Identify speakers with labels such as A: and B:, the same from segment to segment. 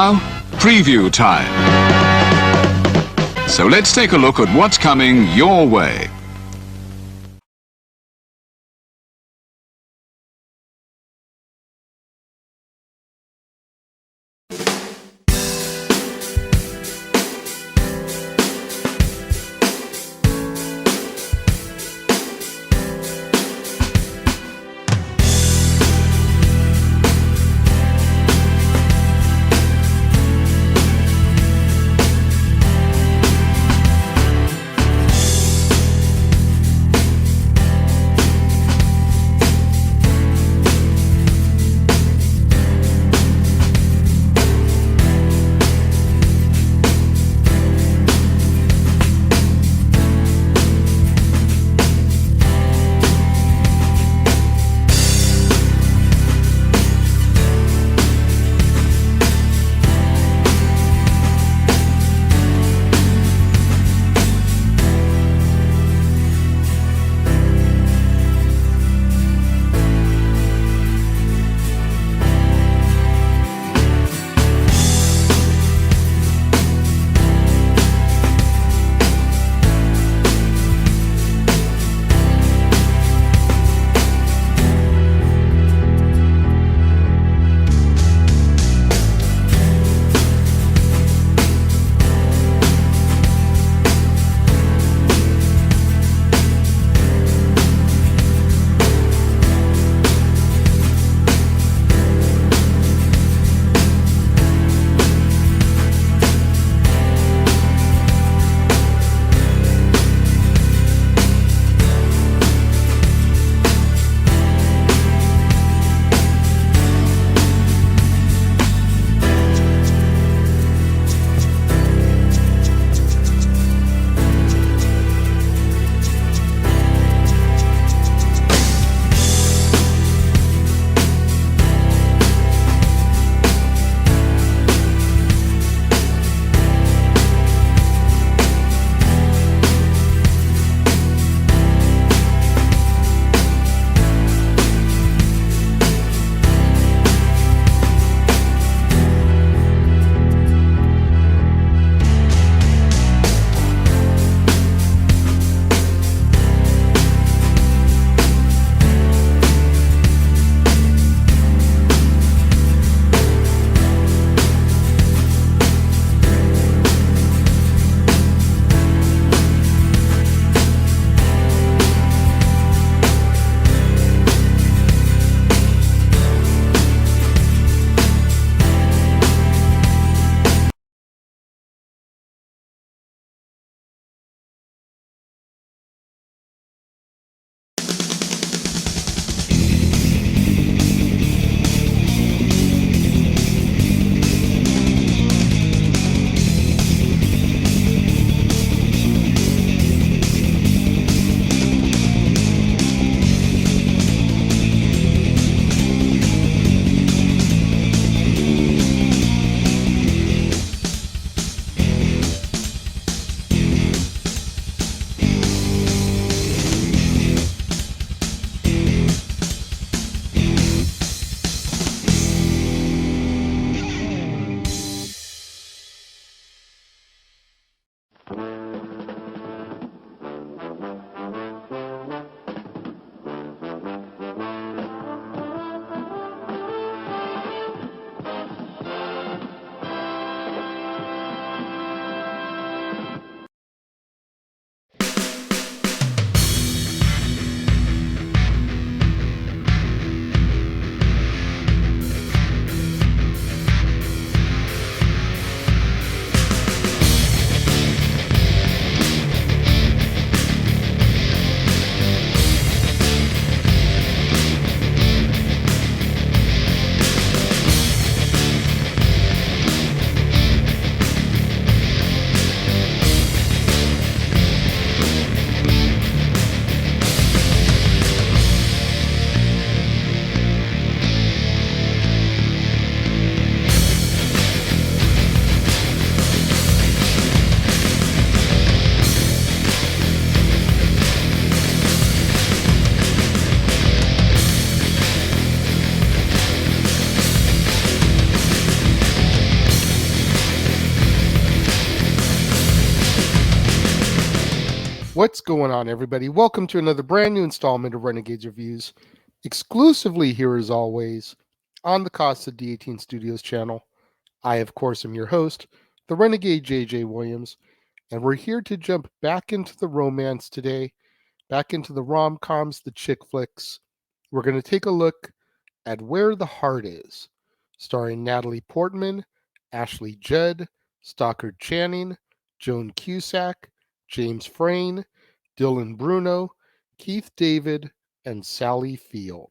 A: Now, preview time. So let's take a look at what's coming your way.
B: What's going on, everybody? Welcome to another brand new installment of Renegades Reviews, exclusively here as always on the Costa D18 Studios channel. I, of course, am your host, the Renegade JJ Williams, and we're here to jump back into the romance today, back into the rom-coms, the chick flicks. We're going to take a look at Where the Heart Is, starring Natalie Portman, Ashley Judd, Stockard Channing, Joan Cusack, James Frain, Dylan Bruno, Keith David, and Sally Field.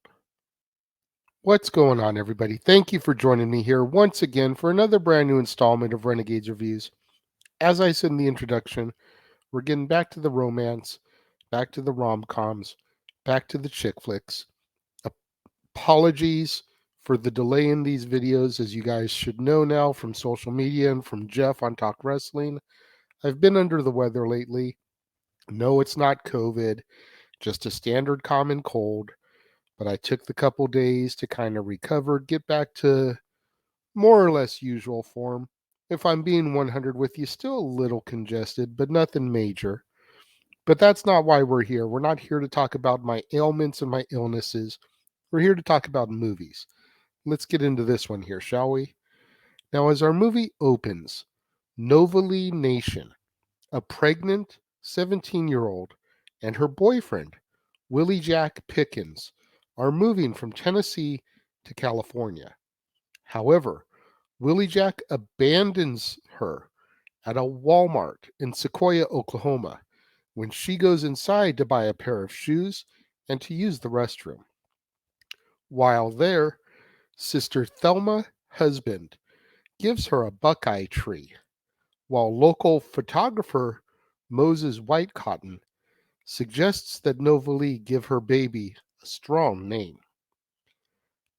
B: What's going on, everybody? Thank you for joining me here once again for another brand new installment of Renegades Reviews. As I said in the introduction, we're getting back to the romance, back to the rom-coms, back to the chick flicks. Apologies for the delay in these videos, as you guys should know now from social media and from Jeff on Talk Wrestling. I've been under the weather lately. No, it's not COVID, just a standard common cold, but I took the couple days to kind of recover, get back to more or less usual form. If I'm being 100 with you, still a little congested, but nothing major. But that's not why we're here. We're not here to talk about my ailments and my illnesses. We're here to talk about movies. Let's get into this one here, shall we? Now, as our movie opens, Novalee Nation, a pregnant 17-year-old and her boyfriend, Willie Jack Pickens, are moving from Tennessee to California. However, Willie Jack abandons her at a Walmart in Sequoia, Oklahoma, when she goes inside to buy a pair of shoes and to use the restroom. While there, Sister Thelma Husband gives her a buckeye tree, while local photographer Moses Whitecotton suggests that Novalee give her baby a strong name.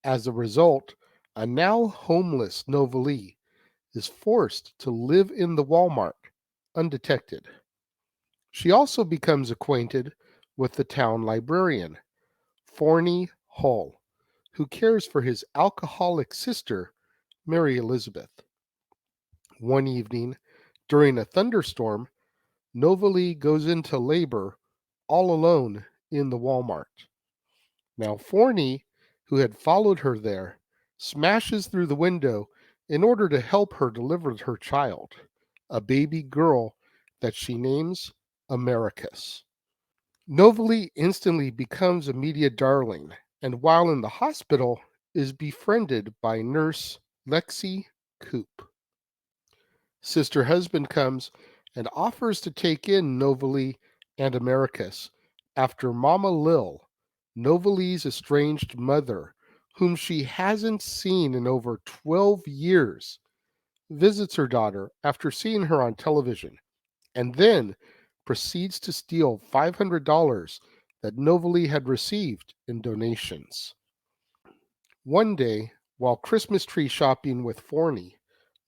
B: As a result, a now homeless Novalee is forced to live in the Walmart undetected. She also becomes acquainted with the town librarian, Forney Hull, who cares for his alcoholic sister, Mary Elizabeth. One evening, during a thunderstorm, Novalee goes into labor all alone in the Walmart. Now, Forney, who had followed her there, smashes through the window in order to help her deliver her child, a baby girl that she names Americus. Novalee instantly becomes a media darling, and while in the hospital, is befriended by nurse Lexi Coop. Sister Husband comes and offers to take in Novalee and Americus after Mama Lil, Novalee's estranged mother, whom she hasn't seen in over 12 years, visits her daughter after seeing her on television and then proceeds to steal $500 that Novalee had received in donations. One day, while Christmas tree shopping with Forney,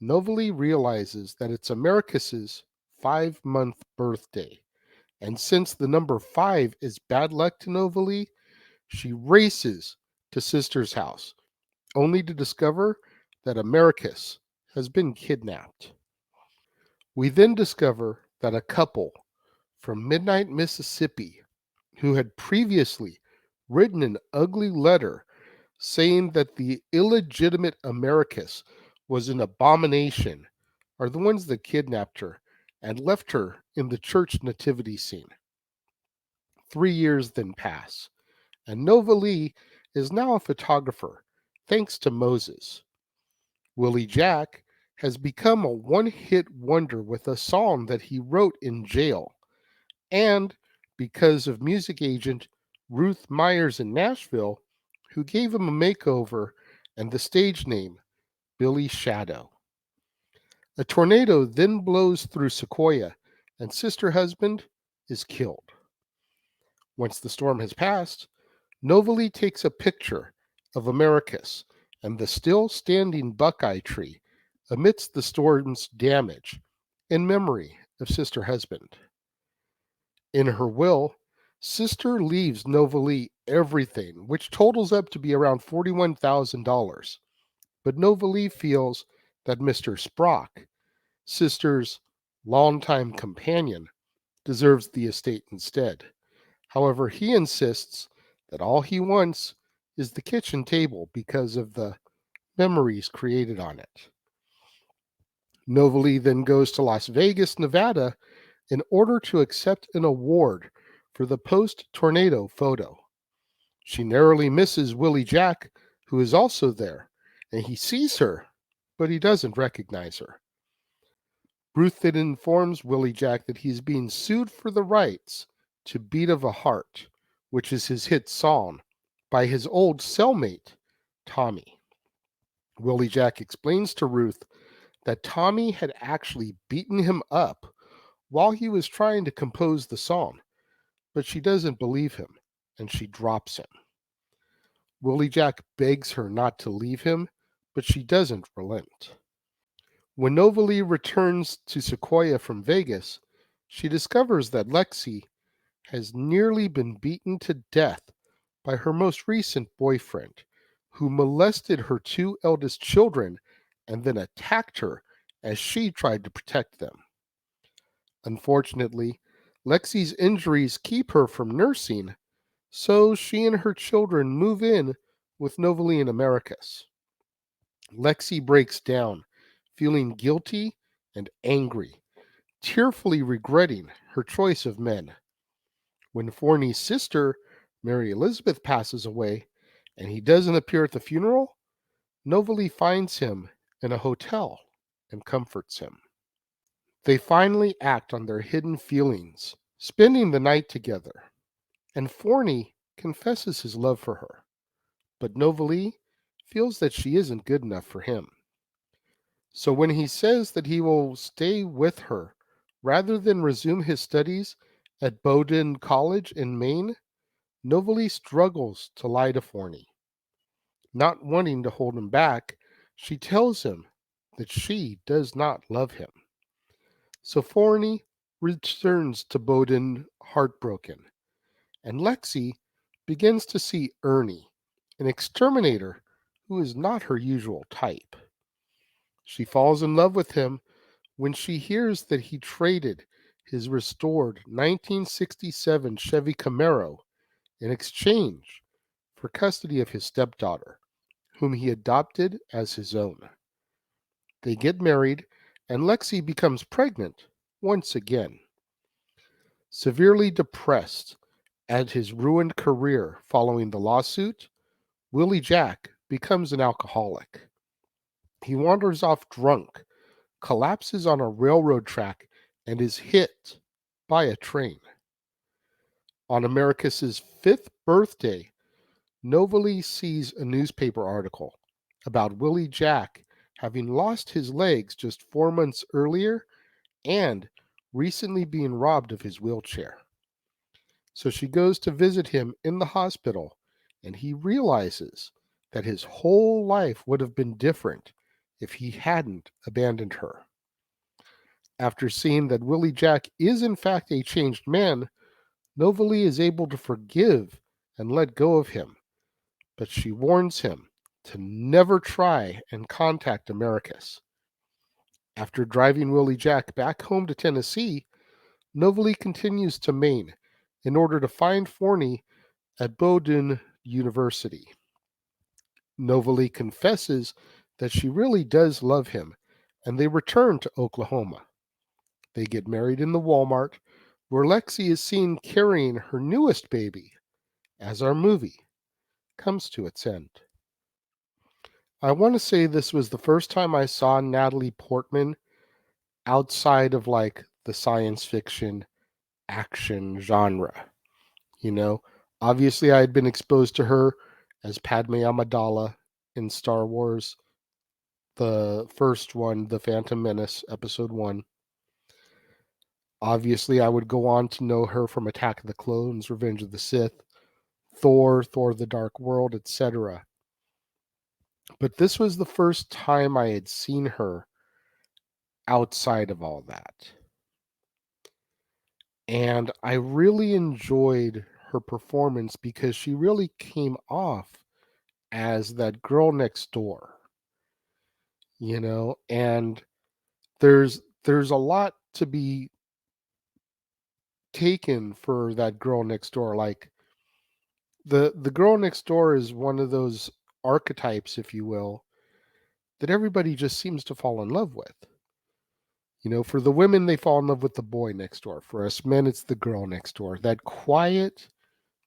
B: Novalee realizes that it's Americus's 5-month birthday, and since the number 5 is bad luck to Novalee, she races to Sister's house, only to discover that Americus has been kidnapped. We then discover that a couple from Midnight, Mississippi, who had previously written an ugly letter saying that the illegitimate Americus was an abomination, are the ones that kidnapped her and left her in the church nativity scene. 3 years then pass, and Novalee is now a photographer, thanks to Moses. Willie Jack has become a one-hit wonder with a song that he wrote in jail, and because of music agent Ruth Myers in Nashville, who gave him a makeover and the stage name Billy Shadow. A tornado then blows through Sequoia, and Sister Husband is killed. Once the storm has passed, Novalee takes a picture of Americus and the still standing buckeye tree amidst the storm's damage in memory of Sister Husband. In her will, Sister leaves Novalee everything, which totals up to be around $41,000. But Novalee feels that Mr. Sprock, Sister's longtime companion, deserves the estate instead. However, he insists that all he wants is the kitchen table because of the memories created on it. Novalee then goes to Las Vegas, Nevada, in order to accept an award for the post tornado photo. She narrowly misses Willie Jack, who is also there, and he sees her, but he doesn't recognize her. Ruth then informs Willie Jack that he's being sued for the rights to Beat of a Heart, which is his hit song, by his old cellmate, Tommy. Willie Jack explains to Ruth that Tommy had actually beaten him up while he was trying to compose the song, but she doesn't believe him, and she drops him. Willie Jack begs her not to leave him, but she doesn't relent. When Novalee returns to Sequoia from Vegas, she discovers that Lexi has nearly been beaten to death by her most recent boyfriend, who molested her two eldest children and then attacked her as she tried to protect them. Unfortunately, Lexi's injuries keep her from nursing, so she and her children move in with Novalee and Americus. Lexi breaks down, feeling guilty and angry, tearfully regretting her choice of men. When Forney's sister, Mary Elizabeth, passes away and he doesn't appear at the funeral, Novalee finds him in a hotel and comforts him. They finally act on their hidden feelings, spending the night together, and Forney confesses his love for her, but Novalee feels that she isn't good enough for him. So when he says that he will stay with her rather than resume his studies at Bowdoin College in Maine, Novalee struggles to lie to Forney. Not wanting to hold him back, she tells him that she does not love him. So Forney returns to Bowdoin heartbroken, and Lexi begins to see Ernie, an exterminator who is not her usual type. She falls in love with him when she hears that he traded his restored 1967 Chevy Camaro in exchange for custody of his stepdaughter, whom he adopted as his own. They get married, and Lexi becomes pregnant once again. Severely depressed at his ruined career following the lawsuit, Willie Jack becomes an alcoholic. He wanders off drunk, collapses on a railroad track, and is hit by a train. On Americus's 5th birthday, Novalee sees a newspaper article about Willie Jack having lost his legs just 4 months earlier and recently being robbed of his wheelchair. So she goes to visit him in the hospital, and he realizes that his whole life would have been different if he hadn't abandoned her. After seeing that Willie Jack is in fact a changed man, Novalee is able to forgive and let go of him, but she warns him to never try and contact Americus. After driving Willie Jack back home to Tennessee, Novalee continues to Maine in order to find Forney at Bowdoin University. Novalee confesses that she really does love him, and they return to Oklahoma. They get married in the Walmart, where Lexi is seen carrying her newest baby, as our movie comes to its end. I want to say this was the first time I saw Natalie Portman outside of like the science fiction action genre. You know, obviously I had been exposed to her as Padme Amidala in Star Wars, the first one, The Phantom Menace, Episode 1. Obviously, I would go on to know her from Attack of the Clones, Revenge of the Sith, Thor, Thor the Dark World, etc. But this was the first time I had seen her outside of all that. And I really enjoyed her performance because she really came off as that girl next door, you know, and there's a lot to be taken for that girl next door. Like the girl next door is one of those archetypes, if you will, that everybody just seems to fall in love with. For the women, they fall in love with the boy next door. For us men, it's the girl next door. That quiet,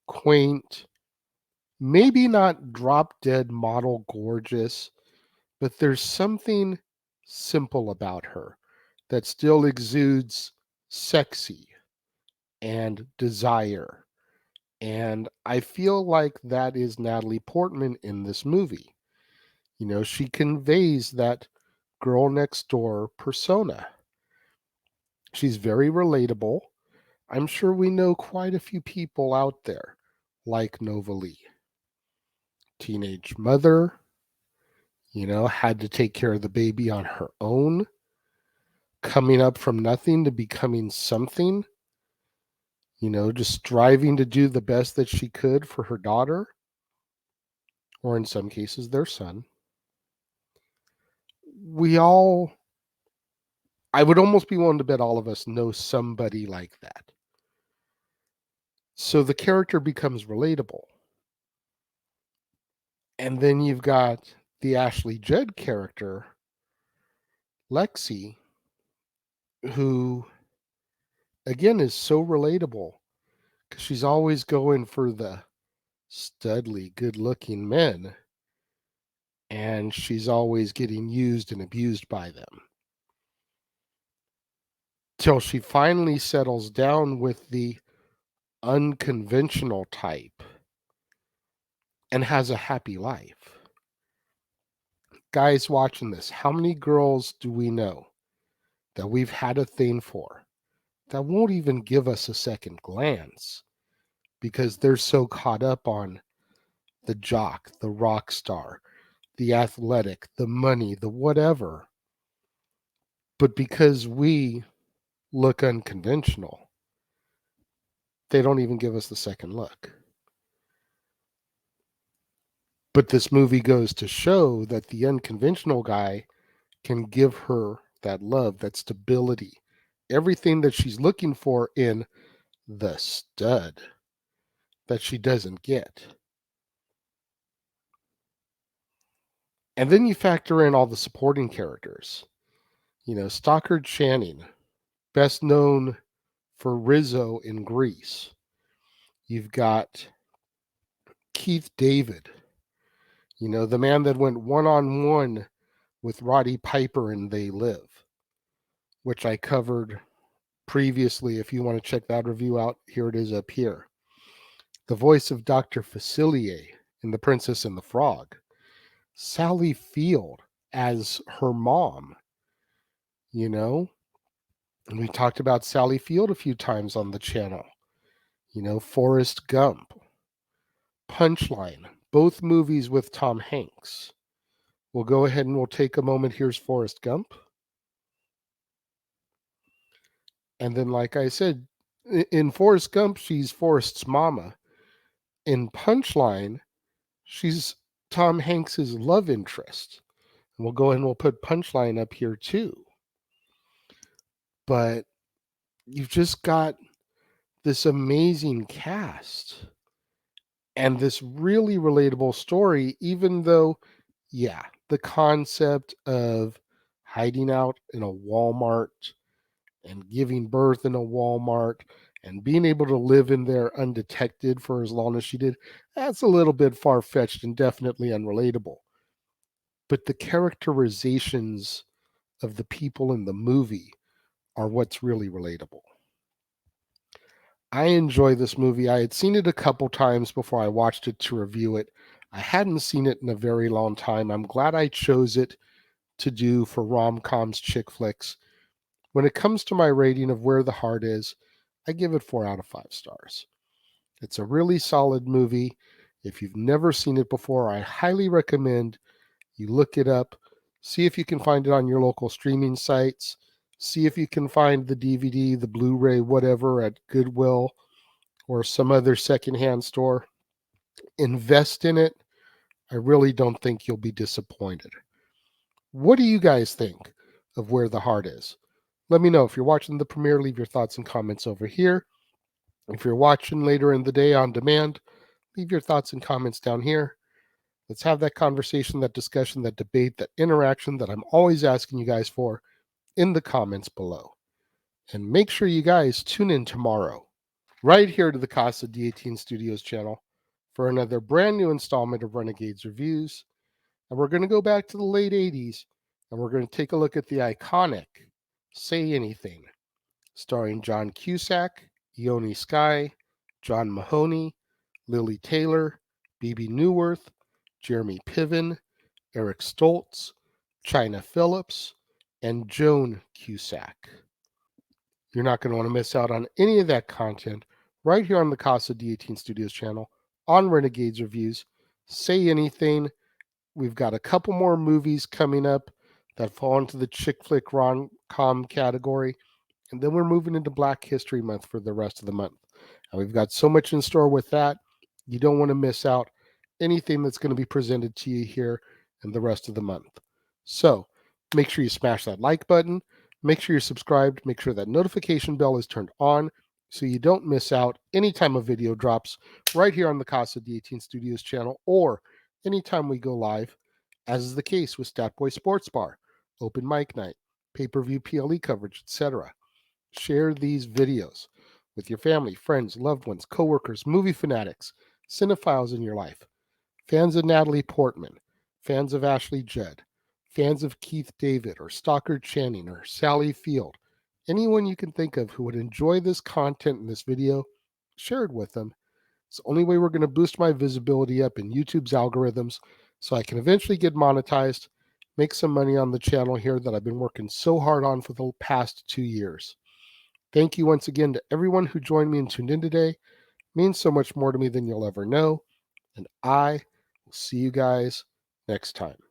B: quaint, maybe not drop dead model gorgeous, but there's something simple about her that still exudes sexy and desire. And I feel like that is Natalie Portman in this movie. She conveys that girl next door persona. She's very relatable. I'm sure we know quite a few people out there like Nova Lee. Teenage mother, had to take care of the baby on her own, coming up from nothing to becoming something, just striving to do the best that she could for her daughter, or in some cases, their son. I would almost be willing to bet all of us know somebody like that. So the character becomes relatable. And then you've got the Ashley Judd character, Lexi, who, again, is so relatable because she's always going for the studly, good-looking men, and she's always getting used and abused by them. Till she finally settles down with the unconventional type and has a happy life. Guys watching this, how many girls do we know that we've had a thing for that won't even give us a second glance because they're so caught up on the jock, the rock star, the athletic, the money, the whatever? But because we look unconventional, they don't even give us the second look. But this movie goes to show that the unconventional guy can give her that love, that stability, everything that she's looking for in the stud that she doesn't get. And then you factor in all the supporting characters. Stockard Channing, best known for Rizzo in Grease. You've got Keith David, the man that went one-on-one with Roddy Piper in They Live, which I covered previously. If you want to check that review out, here it is up here. The voice of Dr. Facilier in The Princess and the Frog. Sally Field as her mom, and we talked about Sally Field a few times on the channel. Forrest Gump, Punchline, both movies with Tom Hanks. We'll go ahead and we'll take a moment. Here's Forrest Gump. And then, like I said, in Forrest Gump, she's Forrest's mama. In Punchline, she's Tom Hanks's love interest. And we'll go ahead and we'll put Punchline up here too. But you've just got this amazing cast and this really relatable story, even though, yeah, the concept of hiding out in a Walmart and giving birth in a Walmart and being able to live in there undetected for as long as she did, that's a little bit far-fetched and definitely unrelatable. But the characterizations of the people in the movie are what's really relatable. I enjoy this movie. I had seen it a couple times before I watched it to review it. I hadn't seen it in a very long time. I'm glad I chose it to do for rom-coms, chick flicks. When it comes to my rating of Where the Heart Is, I give it 4 out of 5 stars. It's a really solid movie. If you've never seen it before, I highly recommend you look it up. See if you can find it on your local streaming sites. See if you can find the DVD, the Blu-ray, whatever at Goodwill or some other secondhand store. Invest in it. I really don't think you'll be disappointed. What do you guys think of Where the Heart Is? Let me know. If you're watching the premiere, leave your thoughts and comments over here. If you're watching later in the day on demand, leave your thoughts and comments down here. Let's have that conversation, that discussion, that debate, that interaction that I'm always asking you guys for in the comments below. And make sure you guys tune in tomorrow, right here to the Casa D18 Studios channel, for another brand new installment of Renegades Reviews. And we're going to go back to the late 80s, and we're going to take a look at the iconic Say Anything, starring John Cusack, Ione Skye, John Mahoney, Lily Taylor, Bebe Neuwirth, Jeremy Piven, Eric Stoltz, China Phillips, and Joan Cusack. You're not going to want to miss out on any of that content right here on the Casa D18 Studios channel on Renegades Reviews. Say Anything. We've got a couple more movies coming up that fall into the chick flick rom-com category. And then we're moving into Black History Month for the rest of the month. And we've got so much in store with that. You don't want to miss out anything that's going to be presented to you here in the rest of the month. So make sure you smash that like button. Make sure you're subscribed. Make sure that notification bell is turned on so you don't miss out anytime a video drops right here on the Casa D18 Studios channel or anytime we go live, as is the case with Statboy Sports Bar, Open Mic Night, pay-per-view PLE coverage, etc. Share these videos with your family, friends, loved ones, coworkers, movie fanatics, cinephiles in your life, fans of Natalie Portman, fans of Ashley Judd, fans of Keith David or Stockard Channing or Sally Field. Anyone you can think of who would enjoy this content in this video, share it with them. It's the only way we're going to boost my visibility up in YouTube's algorithms so I can eventually get monetized, make some money on the channel here that I've been working so hard on for the past 2 years. Thank you once again to everyone who joined me and tuned in today. It means so much more to me than you'll ever know. And I will see you guys next time.